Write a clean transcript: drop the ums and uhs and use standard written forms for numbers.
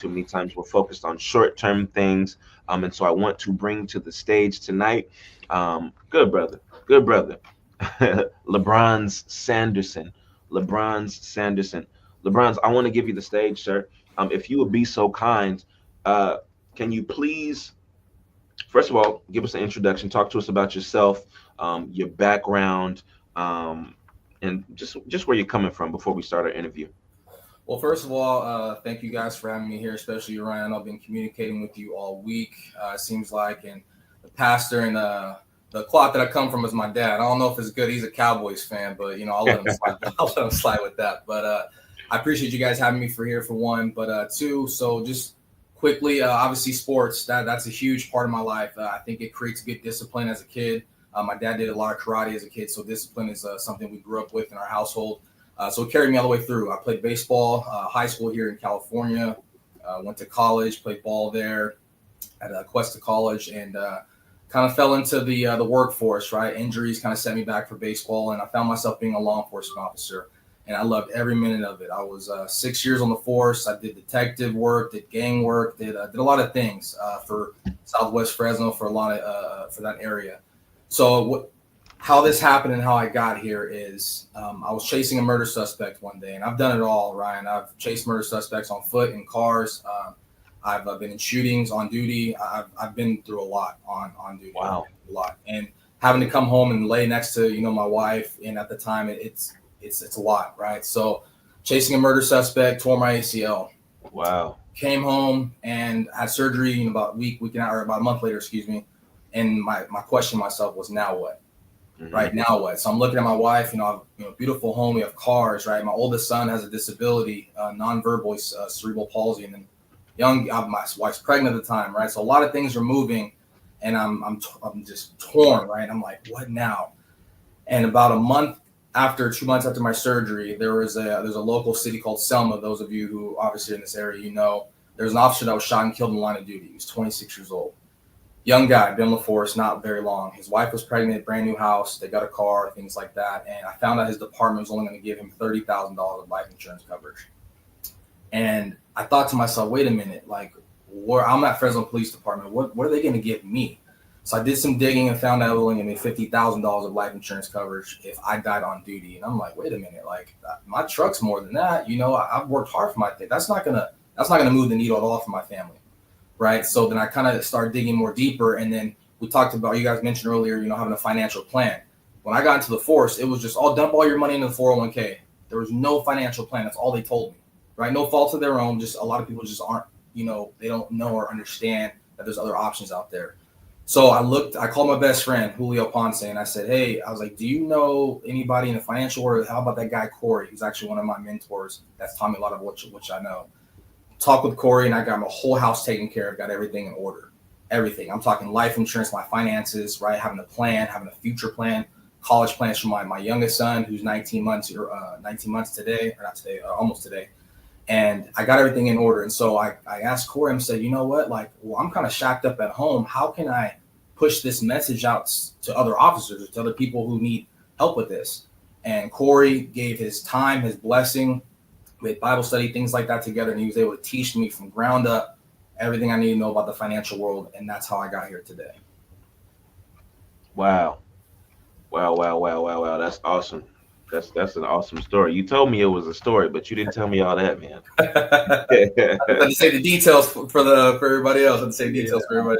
too many times we're focused on short-term things. And so I want to bring to the stage tonight, good brother, good brother, Labronze Sanderson. Labronze Sanderson. Labronze, I want to give you the stage, sir. If you would be so kind, uh, can you please, first of all, give us an introduction, talk to us about yourself, your background, um, and just where you're coming from before we start our interview. Well, first of all, thank you guys for having me here, especially Ryan. I've been communicating with you all week, it seems like, and the pastor and the cloth that I come from is my dad. I don't know if it's good. He's a Cowboys fan, but I'll let him slide. I'll let him slide with that. But I appreciate you guys having me for one. But two, so just quickly, obviously, sports that's a huge part of my life. I think it creates good discipline as a kid. My dad did a lot of karate as a kid, so discipline is something we grew up with in our household. So it carried me all the way through. I played baseball, high school here in California, went to college, played ball there at Cuesta College, and kind of fell into the workforce, right? Injuries kind of set me back for baseball, and I found myself being a law enforcement officer, and I loved every minute of it. I was 6 years on the force. I did detective work, did gang work, did a lot of things for Southwest Fresno for a lot of for that area. So how this happened and how I got here is I was chasing a murder suspect one day, and I've done it all, Ryan. I've chased murder suspects on foot, in cars. I've been in shootings on duty. I've been through a lot on duty. Wow. A lot. And having to come home and lay next to, my wife, and at the time it's a lot, right? So chasing a murder suspect, tore my ACL. Wow. Came home and had surgery about a month later, excuse me. And my question to myself was, now what? Mm-hmm. Right, now what? So I'm looking at my wife, I have a beautiful home, we have cars, right? My oldest son has a disability, nonverbal, cerebral palsy, and then my wife's pregnant at the time, right? So a lot of things are moving, and I'm just torn, right? I'm like, what now? And about 2 months after my surgery, there's a local city called Selma. Those of you who obviously are in this area, there's an officer that was shot and killed in the line of duty. He was 26 years old. Young guy, been on the force, not very long. His wife was pregnant, brand new house. They got a car, things like that. And I found out his department was only going to give him $30,000 of life insurance coverage. And I thought to myself, wait a minute, like, I'm at Fresno Police Department. What are they going to give me? So I did some digging and found out it was only going to be $50,000 of life insurance coverage if I died on duty. And I'm like, wait a minute, like, my truck's more than that. I've worked hard for my thing. That's not gonna move the needle at all for my family. Right. So then I kind of started digging more deeper. And then we talked about, you guys mentioned earlier, having a financial plan. When I got into the force, it was just, dump all your money into the 401k. There was no financial plan. That's all they told me. Right. No fault of their own. Just a lot of people just aren't, they don't know or understand that there's other options out there. So I called my best friend, Julio Ponce, and I said, hey, I was like, do you know anybody in the financial world? How about that guy, Corey? He's actually one of my mentors. That's taught me a lot of which I know. Talk with Corey, and I got my whole house taken care of, got everything in order. Everything. I'm talking life insurance, my finances, right? Having a plan, having a future plan, college plans for my youngest son, who's 19 months today, or not today, almost today. And I got everything in order. And so I asked Corey, and said, you know what? Like, well, I'm kind of shacked up at home. How can I push this message out to other officers, to other people who need help with this? And Corey gave his time, his blessing, with Bible study, things like that together. And he was able to teach me from ground up everything I need to know about the financial world. And that's how I got here today. Wow. That's awesome. That's an awesome story. You told me it was a story, but you didn't tell me all that, man. I had to say the details for everybody else. I had to say details for everybody